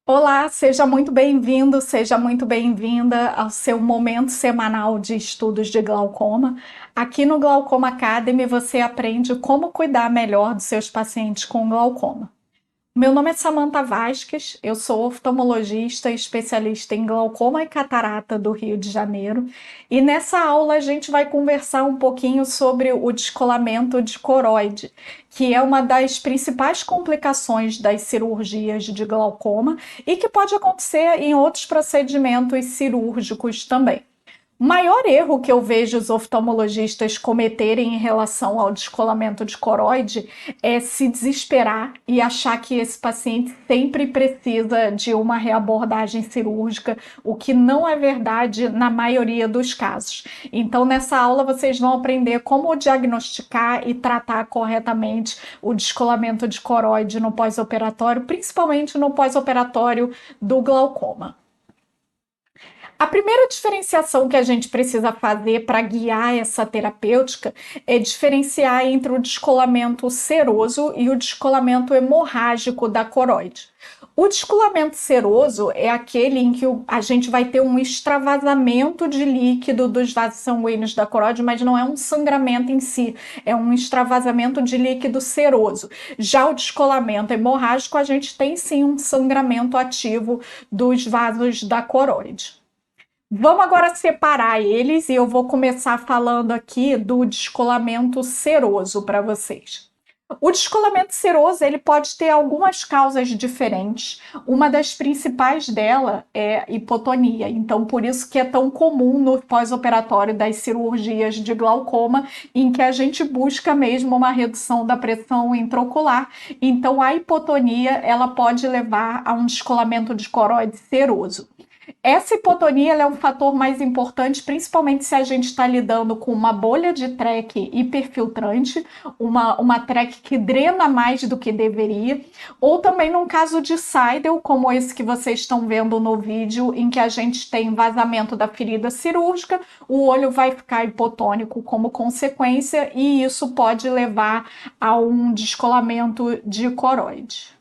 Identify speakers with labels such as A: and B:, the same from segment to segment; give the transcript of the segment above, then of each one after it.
A: Olá, seja muito bem-vindo, seja muito bem-vinda ao seu momento semanal de estudos de glaucoma. Aqui no Glaucoma Academy você aprende como cuidar melhor dos seus pacientes com glaucoma. Meu nome é Samantha Vasques, eu sou oftalmologista e especialista em glaucoma e catarata do Rio de Janeiro. E nessa aula a gente vai conversar um pouquinho sobre o descolamento de coroide, que é uma das principais complicações das cirurgias de glaucoma e que pode acontecer em outros procedimentos cirúrgicos também. O maior erro que eu vejo os oftalmologistas cometerem em relação ao descolamento de coroide é se desesperar e achar que esse paciente sempre precisa de uma reabordagem cirúrgica, o que não é verdade na maioria dos casos. Então, nessa aula, vocês vão aprender como diagnosticar e tratar corretamente o descolamento de coroide no pós-operatório, principalmente no pós-operatório do glaucoma. A primeira diferenciação que a gente precisa fazer para guiar essa terapêutica é diferenciar entre o descolamento seroso e o descolamento hemorrágico da coroide. O descolamento seroso é aquele em que a gente vai ter um extravasamento de líquido dos vasos sanguíneos da coroide, mas não é um sangramento em si, é um extravasamento de líquido seroso. Já o descolamento hemorrágico, a gente tem sim um sangramento ativo dos vasos da coroide. Vamos agora separar eles e eu vou começar falando aqui do descolamento seroso para vocês. O descolamento seroso ele pode ter algumas causas diferentes. Uma das principais dela é hipotonia. Então, por isso que é tão comum no pós-operatório das cirurgias de glaucoma, em que a gente busca mesmo uma redução da pressão intraocular. Então, a hipotonia ela pode levar a um descolamento de coroide seroso. Essa hipotonia é um fator mais importante, principalmente se a gente está lidando com uma bolha de TREC hiperfiltrante, uma TREC que drena mais do que deveria, ou também num caso de Seidel, como esse que vocês estão vendo no vídeo, em que a gente tem vazamento da ferida cirúrgica, o olho vai ficar hipotônico como consequência, e isso pode levar a um descolamento de coroide.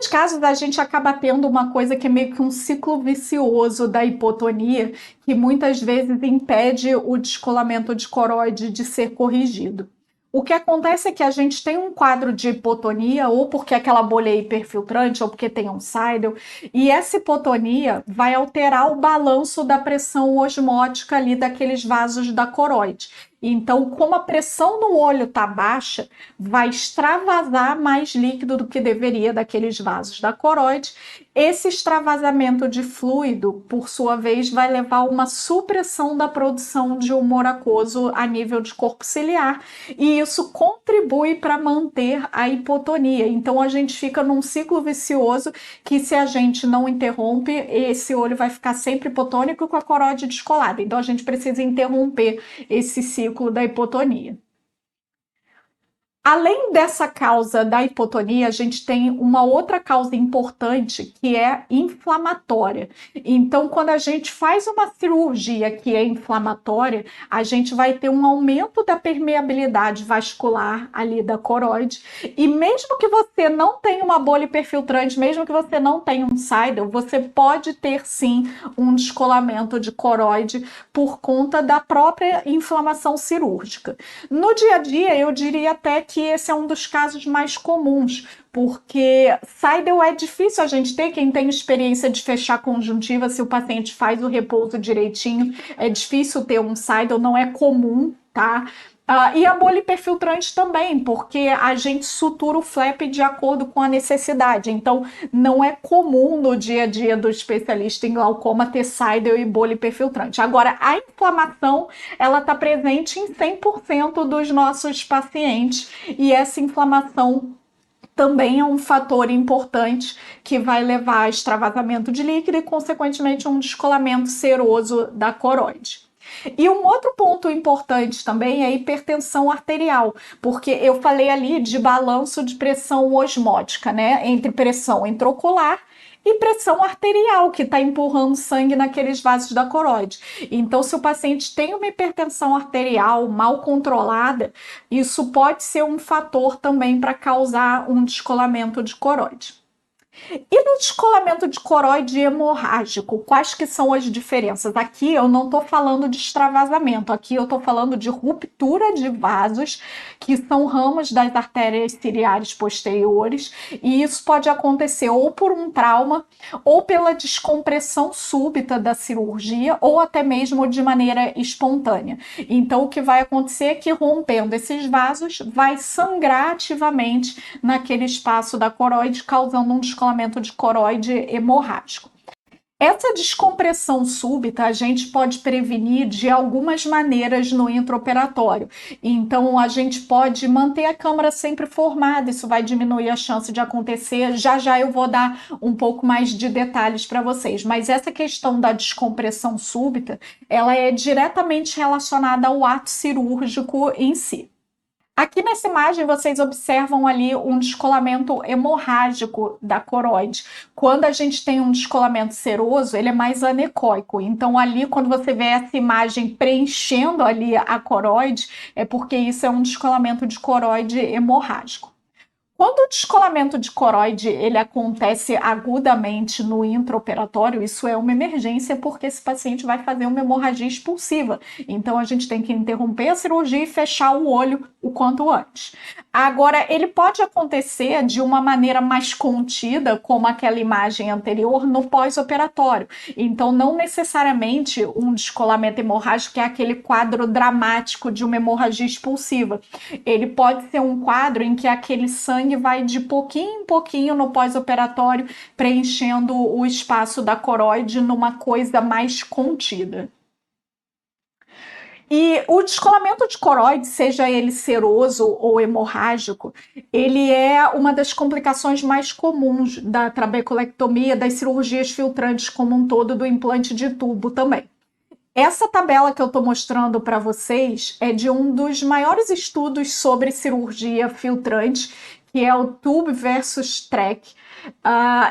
A: Nos casos, a gente acaba tendo uma coisa que é meio que um ciclo vicioso da hipotonia, que muitas vezes impede o descolamento de coroide de ser corrigido. O que acontece é que a gente tem um quadro de hipotonia, ou porque aquela bolha é hiperfiltrante, ou porque tem um Seidel, e essa hipotonia vai alterar o balanço da pressão osmótica ali daqueles vasos da coroide. Então, como a pressão no olho está baixa, vai extravasar mais líquido do que deveria daqueles vasos da coroide. Esse extravasamento de fluido, por sua vez, vai levar a uma supressão da produção de humor aquoso a nível de corpo ciliar, e isso contribui para manter a hipotonia. Então, a gente fica num ciclo vicioso que, se a gente não interrompe, esse olho vai ficar sempre hipotônico com a coroide descolada. Então, a gente precisa interromper esse ciclo da hipotonia. Além dessa causa da hipotonia, a gente tem uma outra causa importante que é inflamatória. Então, quando a gente faz uma cirurgia que é inflamatória, a gente vai ter um aumento da permeabilidade vascular ali da coroide. E mesmo que você não tenha uma bolha hiperfiltrante, mesmo que você não tenha um Seidel, você pode ter sim um descolamento de coroide por conta da própria inflamação cirúrgica. No dia a dia, eu diria até que esse é um dos casos mais comuns, porque Seidel é difícil a gente ter. Quem tem experiência de fechar conjuntiva, se o paciente faz o repouso direitinho, é difícil ter um Seidel, não é comum, tá? E a bolha hiperfiltrante também, porque a gente sutura o flap de acordo com a necessidade. Então, não é comum no dia a dia do especialista em glaucoma ter Seidel e bolha hiperfiltrante. Agora, a inflamação, ela está presente em 100% dos nossos pacientes, e essa inflamação também é um fator importante que vai levar a extravasamento de líquido e, consequentemente, um descolamento seroso da coroide. E um outro ponto importante também é a hipertensão arterial, porque eu falei ali de balanço de pressão osmótica, né? Entre pressão intraocular e pressão arterial, que está empurrando sangue naqueles vasos da coroide. Então, se o paciente tem uma hipertensão arterial mal controlada, isso pode ser um fator também para causar um descolamento de coroide. E no descolamento de coroide hemorrágico, quais que são as diferenças? Aqui eu não estou falando de extravasamento, aqui eu estou falando de ruptura de vasos, que são ramos das artérias ciliares posteriores, e isso pode acontecer ou por um trauma, ou pela descompressão súbita da cirurgia, ou até mesmo de maneira espontânea. Então, o que vai acontecer é que, rompendo esses vasos, vai sangrar ativamente naquele espaço da coroide, causando um descolamento de coroide hemorrágico. Essa descompressão súbita a gente pode prevenir de algumas maneiras no intraoperatório. Então, a gente pode manter a câmara sempre formada, isso vai diminuir a chance de acontecer. Já já eu vou dar um pouco mais de detalhes para vocês, mas essa questão da descompressão súbita, ela é diretamente relacionada ao ato cirúrgico em si. Aqui nessa imagem vocês observam ali um descolamento hemorrágico da coroide. Quando a gente tem um descolamento seroso, ele é mais anecoico. Então ali, quando você vê essa imagem preenchendo ali a coroide, é porque isso é um descolamento de coroide hemorrágico. Quando o descolamento de coroide ele acontece agudamente no intraoperatório, isso é uma emergência porque esse paciente vai fazer uma hemorragia expulsiva. Então a gente tem que interromper a cirurgia e fechar o olho o quanto antes. Agora, ele pode acontecer de uma maneira mais contida, como aquela imagem anterior, no pós-operatório. Então, não necessariamente um descolamento hemorrágico é aquele quadro dramático de uma hemorragia expulsiva. Ele pode ser um quadro em que aquele sangue vai de pouquinho em pouquinho no pós-operatório, preenchendo o espaço da coroide numa coisa mais contida. E o descolamento de coroide, seja ele seroso ou hemorrágico, ele é uma das complicações mais comuns da trabeculectomia, das cirurgias filtrantes como um todo, do implante de tubo também. Essa tabela que eu estou mostrando para vocês é de um dos maiores estudos sobre cirurgia filtrante, que é o Tube versus Trach.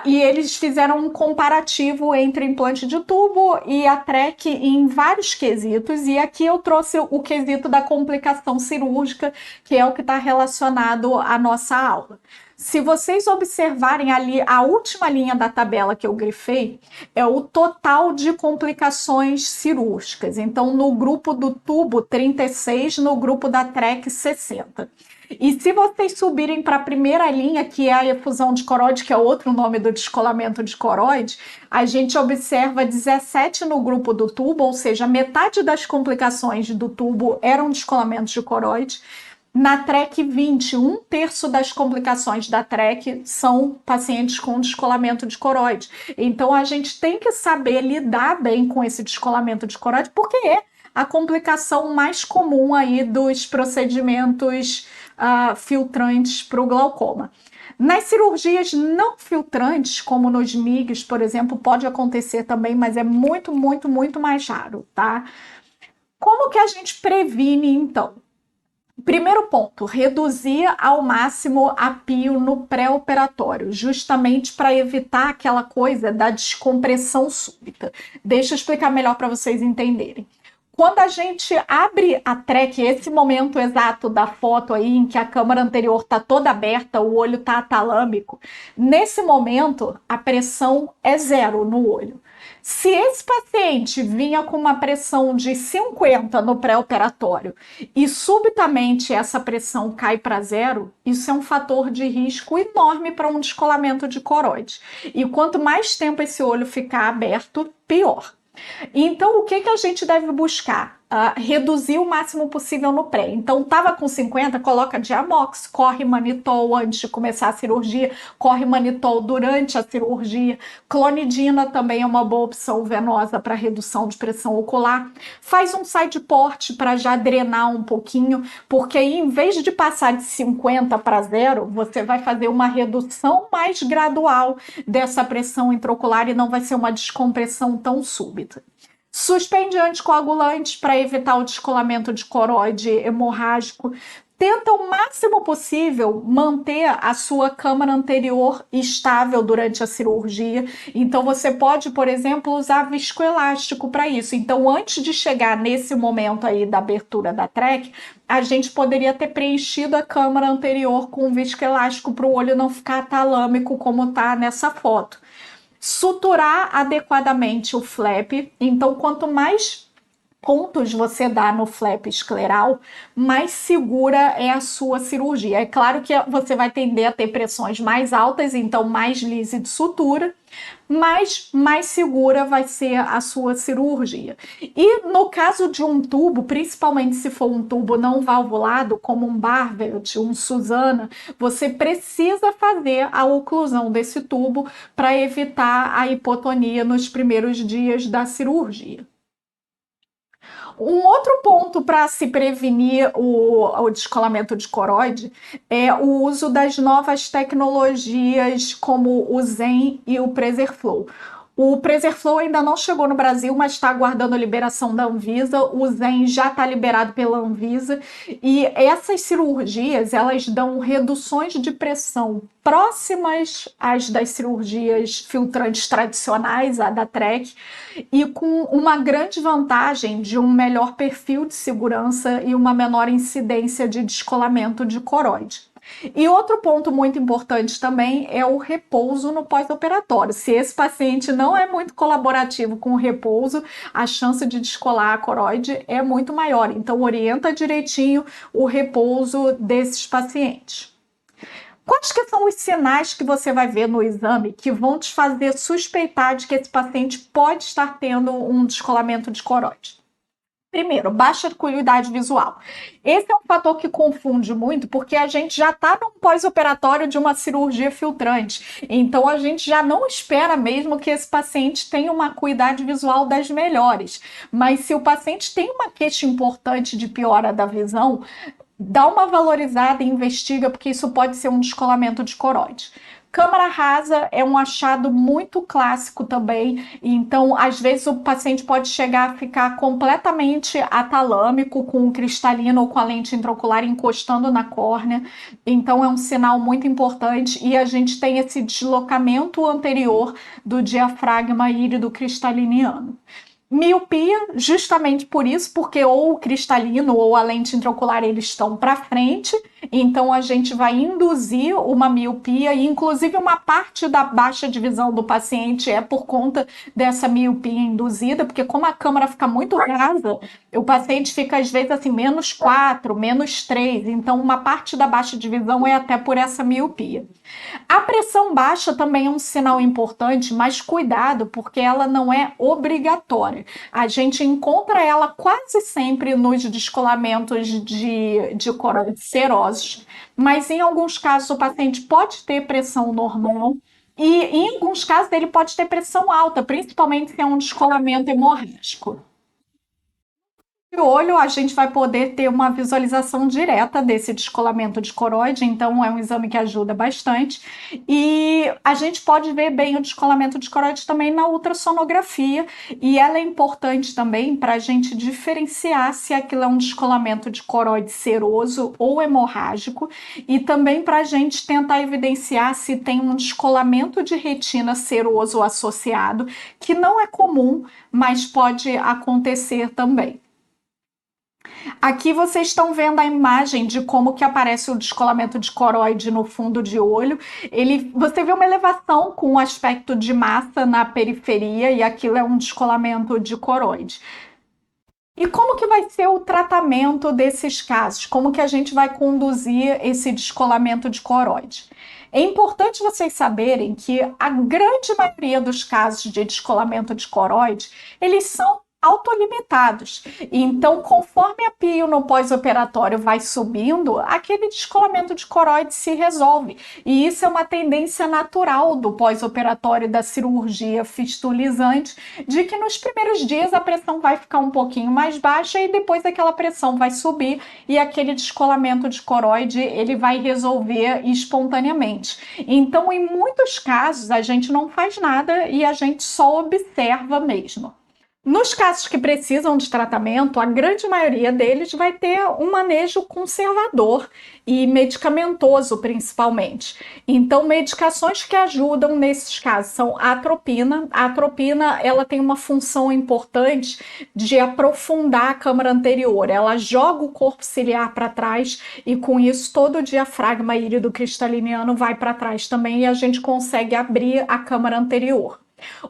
A: E eles fizeram um comparativo entre implante de tubo e a Trach em vários quesitos, e aqui eu trouxe o quesito da complicação cirúrgica, que é o que está relacionado à nossa aula. Se vocês observarem ali, a última linha da tabela que eu grifei é o total de complicações cirúrgicas. Então, no grupo do tubo, 36, no grupo da Trach, 60. E se vocês subirem para a primeira linha, que é a efusão de coroide, que é outro nome do descolamento de coroide, a gente observa 17 no grupo do tubo, ou seja, metade das complicações do tubo eram descolamentos de coroide. Na Trach 20, um terço das complicações da Trach são pacientes com descolamento de coroide. Então a gente tem que saber lidar bem com esse descolamento de coroide, porque é a complicação mais comum aí dos procedimentos filtrantes para o glaucoma. Nas cirurgias não filtrantes, como nos MIGs, por exemplo, pode acontecer também, mas é muito, muito, muito mais raro, tá? Como que a gente previne, então? Primeiro ponto, reduzir ao máximo a pio no pré-operatório, justamente para evitar aquela coisa da descompressão súbita. Deixa eu explicar melhor para vocês entenderem. Quando a gente abre a Trach, esse momento exato da foto aí em que a câmara anterior está toda aberta, o olho está atalâmico, nesse momento a pressão é zero no olho. Se esse paciente vinha com uma pressão de 50 no pré-operatório e subitamente essa pressão cai para zero, isso é um fator de risco enorme para um descolamento de coroide. E quanto mais tempo esse olho ficar aberto, pior. Então, o que a gente deve buscar? Reduzir o máximo possível no pré. Então, estava com 50, coloca Diamox, corre manitol antes de começar a cirurgia, corre manitol durante a cirurgia. Clonidina também é uma boa opção venosa para redução de pressão ocular. Faz um side port para já drenar um pouquinho, porque aí, em vez de passar de 50 para zero, você vai fazer uma redução mais gradual dessa pressão intraocular e não vai ser uma descompressão tão súbita. Suspende anticoagulantes para evitar o descolamento de coroide hemorrágico. Tenta o máximo possível manter a sua câmara anterior estável durante a cirurgia. Então, você pode, por exemplo, usar viscoelástico para isso. Então, antes de chegar nesse momento aí da abertura da traque, a gente poderia ter preenchido a câmara anterior com viscoelástico para o olho não ficar atalâmico, como está nessa foto. Suturar adequadamente o flap. Então, quanto mais pontos você dá no flap escleral, mais segura é a sua cirurgia. É claro que você vai tender a ter pressões mais altas, então mais lise de sutura, mas mais segura vai ser a sua cirurgia. E no caso de um tubo, principalmente se for um tubo não valvulado, como um Barvelt, um Susana, você precisa fazer a oclusão desse tubo para evitar a hipotonia nos primeiros dias da cirurgia. Um outro ponto para se prevenir o descolamento de coroide é o uso das novas tecnologias como o Zen e o Preserflow. O Preserflow ainda não chegou no Brasil, mas está aguardando a liberação da Anvisa. O Zen já está liberado pela Anvisa. E essas cirurgias, elas dão reduções de pressão próximas às das cirurgias filtrantes tradicionais, a da TREC, e com uma grande vantagem de um melhor perfil de segurança e uma menor incidência de descolamento de coroide. E outro ponto muito importante também é o repouso no pós-operatório. Se esse paciente não é muito colaborativo com o repouso, a chance de descolar a coroide é muito maior. Então, orienta direitinho o repouso desses pacientes. Quais que são os sinais que você vai ver no exame que vão te fazer suspeitar de que esse paciente pode estar tendo um descolamento de coroide? Primeiro, baixa acuidade visual. Esse é um fator que confunde muito, porque a gente já está num pós-operatório de uma cirurgia filtrante. Então, a gente já não espera mesmo que esse paciente tenha uma acuidade visual das melhores. Mas se o paciente tem uma queixa importante de piora da visão, dá uma valorizada e investiga, porque isso pode ser um descolamento de coroide. Câmara rasa é um achado muito clássico também, então às vezes o paciente pode chegar a ficar completamente atalâmico com o cristalino ou com a lente intraocular encostando na córnea, então é um sinal muito importante e a gente tem esse deslocamento anterior do diafragma írido cristaliniano. Miopia, justamente por isso, porque ou o cristalino ou a lente intraocular eles estão para frente, então a gente vai induzir uma miopia e inclusive uma parte da baixa de visão do paciente é por conta dessa miopia induzida, porque como a câmera fica muito rasa, o paciente fica às vezes assim -4, -3, então uma parte da baixa de visão é até por essa miopia. A pressão baixa também é um sinal importante, mas cuidado, porque ela não é obrigatória. A gente encontra ela quase sempre nos descolamentos de coroide serosos, mas em alguns casos o paciente pode ter pressão normal e em alguns casos ele pode ter pressão alta, principalmente se é um descolamento hemorrágico. De olho, a gente vai poder ter uma visualização direta desse descolamento de coroide, então é um exame que ajuda bastante. E a gente pode ver bem o descolamento de coroide também na ultrassonografia, e ela é importante também para a gente diferenciar se aquilo é um descolamento de coroide seroso ou hemorrágico, e também para a gente tentar evidenciar se tem um descolamento de retina seroso associado, que não é comum, mas pode acontecer também. Aqui vocês estão vendo a imagem de como que aparece o descolamento de coroide no fundo de olho. Você vê uma elevação com um aspecto de massa na periferia e aquilo é um descolamento de coroide. E como que vai ser o tratamento desses casos? Como que a gente vai conduzir esse descolamento de coroide? É importante vocês saberem que a grande maioria dos casos de descolamento de coroide, eles são autolimitados. Então, conforme a pio no pós-operatório vai subindo, aquele descolamento de coroide se resolve. E isso é uma tendência natural do pós-operatório da cirurgia fistulizante, de que nos primeiros dias a pressão vai ficar um pouquinho mais baixa e depois aquela pressão vai subir e aquele descolamento de coroide ele vai resolver espontaneamente. Então, em muitos casos, a gente não faz nada e a gente só observa mesmo. Nos casos que precisam de tratamento, a grande maioria deles vai ter um manejo conservador e medicamentoso, principalmente. Então, medicações que ajudam nesses casos são a atropina. A atropina, ela tem uma função importante de aprofundar a câmara anterior. Ela joga o corpo ciliar para trás e, com isso, todo o diafragma írido cristaliniano vai para trás também e a gente consegue abrir a câmara anterior.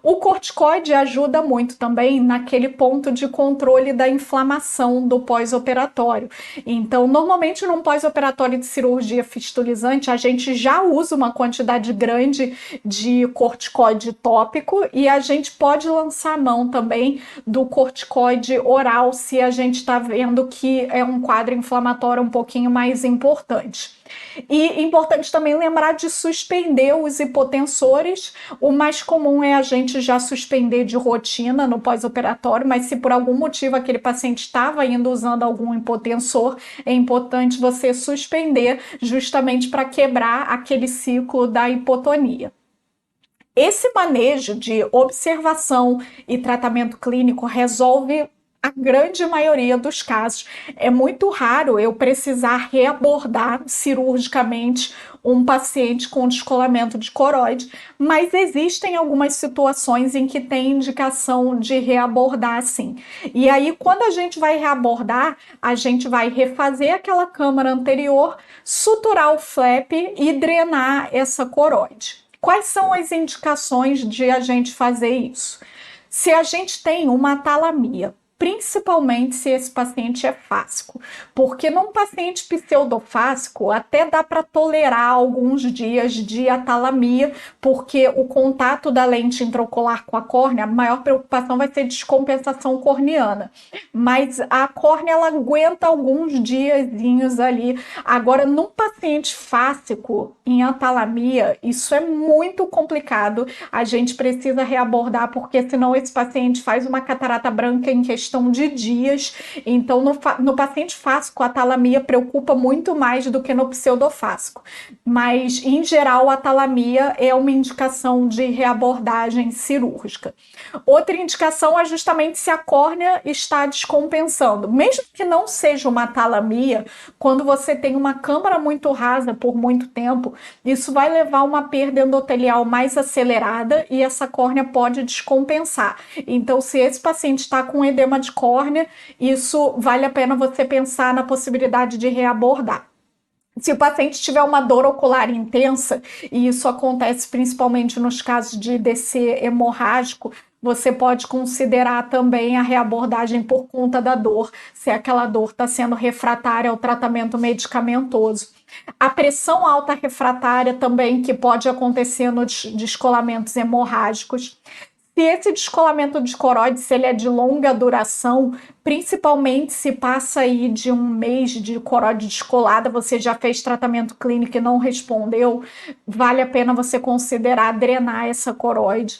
A: O corticoide ajuda muito também naquele ponto de controle da inflamação do pós-operatório. Então, normalmente num pós-operatório de cirurgia fistulizante, a gente já usa uma quantidade grande de corticoide tópico e a gente pode lançar a mão também do corticoide oral se a gente está vendo que é um quadro inflamatório um pouquinho mais importante. E importante também lembrar de suspender os hipotensores. O mais comum é a gente já suspender de rotina no pós-operatório, mas se por algum motivo aquele paciente estava ainda usando algum hipotensor, é importante você suspender justamente para quebrar aquele ciclo da hipotonia. Esse manejo de observação e tratamento clínico resolve a grande maioria dos casos. É muito raro eu precisar reabordar cirurgicamente um paciente com descolamento de coroide, mas existem algumas situações em que tem indicação de reabordar sim. E aí, quando a gente vai reabordar, a gente vai refazer aquela câmara anterior, suturar o flap e drenar essa coroide. Quais são as indicações de a gente fazer isso? Se a gente tem uma atalamia, principalmente se esse paciente é fáscico, porque num paciente pseudofáscico até dá para tolerar alguns dias de atalamia, porque o contato da lente intraocular com a córnea, a maior preocupação vai ser descompensação corneana, mas a córnea ela aguenta alguns diazinhos ali. Agora, num paciente fáscico em atalamia, isso é muito complicado, a gente precisa reabordar, porque senão esse paciente faz uma catarata branca em questão de dias. Então, no paciente fáscico, a atalamia preocupa muito mais do que no pseudofáscico. Mas, em geral, a atalamia é uma indicação de reabordagem cirúrgica. Outra indicação é justamente se a córnea está descompensando. Mesmo que não seja uma atalamia, quando você tem uma câmara muito rasa por muito tempo, isso vai levar a uma perda endotelial mais acelerada e essa córnea pode descompensar. Então, se esse paciente está com edema de córnea, isso vale a pena você pensar na possibilidade de reabordar. Se o paciente tiver uma dor ocular intensa, e isso acontece principalmente nos casos de DC hemorrágico, você pode considerar também a reabordagem por conta da dor, se aquela dor está sendo refratária ao tratamento medicamentoso. A pressão alta refratária também, que pode acontecer nos descolamentos hemorrágicos. Se esse descolamento de coroide, se ele é de longa duração, principalmente se passa aí de um mês de coroide descolada, você já fez tratamento clínico e não respondeu, vale a pena você considerar drenar essa coroide.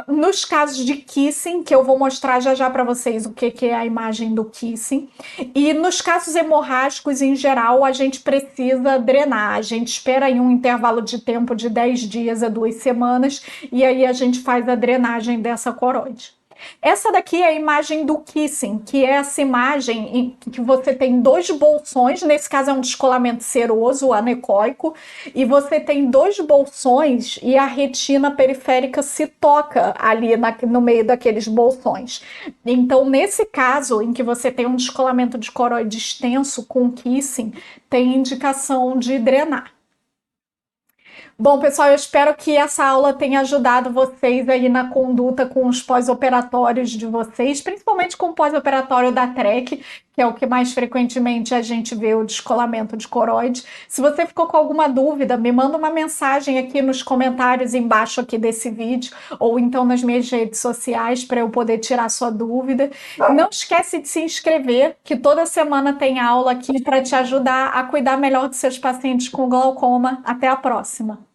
A: Nos casos de kissing, que eu vou mostrar já já para vocês o que é a imagem do kissing, e nos casos hemorrágicos em geral, a gente precisa drenar, a gente espera em um intervalo de tempo de 10 dias a 2 semanas, e aí a gente faz a drenagem dessa coroide. Essa daqui é a imagem do kissing, que é essa imagem em que você tem dois bolsões, nesse caso é um descolamento seroso, anecoico, e você tem dois bolsões e a retina periférica se toca ali no meio daqueles bolsões. Então, nesse caso em que você tem um descolamento de coroide extenso com kissing, tem indicação de drenar. Bom, pessoal, eu espero que essa aula tenha ajudado vocês aí na conduta com os pós-operatórios de vocês, principalmente com o pós-operatório da TREC, que é o que mais frequentemente a gente vê o descolamento de coroide. Se você ficou com alguma dúvida, me manda uma mensagem aqui nos comentários embaixo aqui desse vídeo, ou então nas minhas redes sociais para eu poder tirar sua dúvida. Não esquece de se inscrever, que toda semana tem aula aqui para te ajudar a cuidar melhor dos seus pacientes com glaucoma. Até a próxima!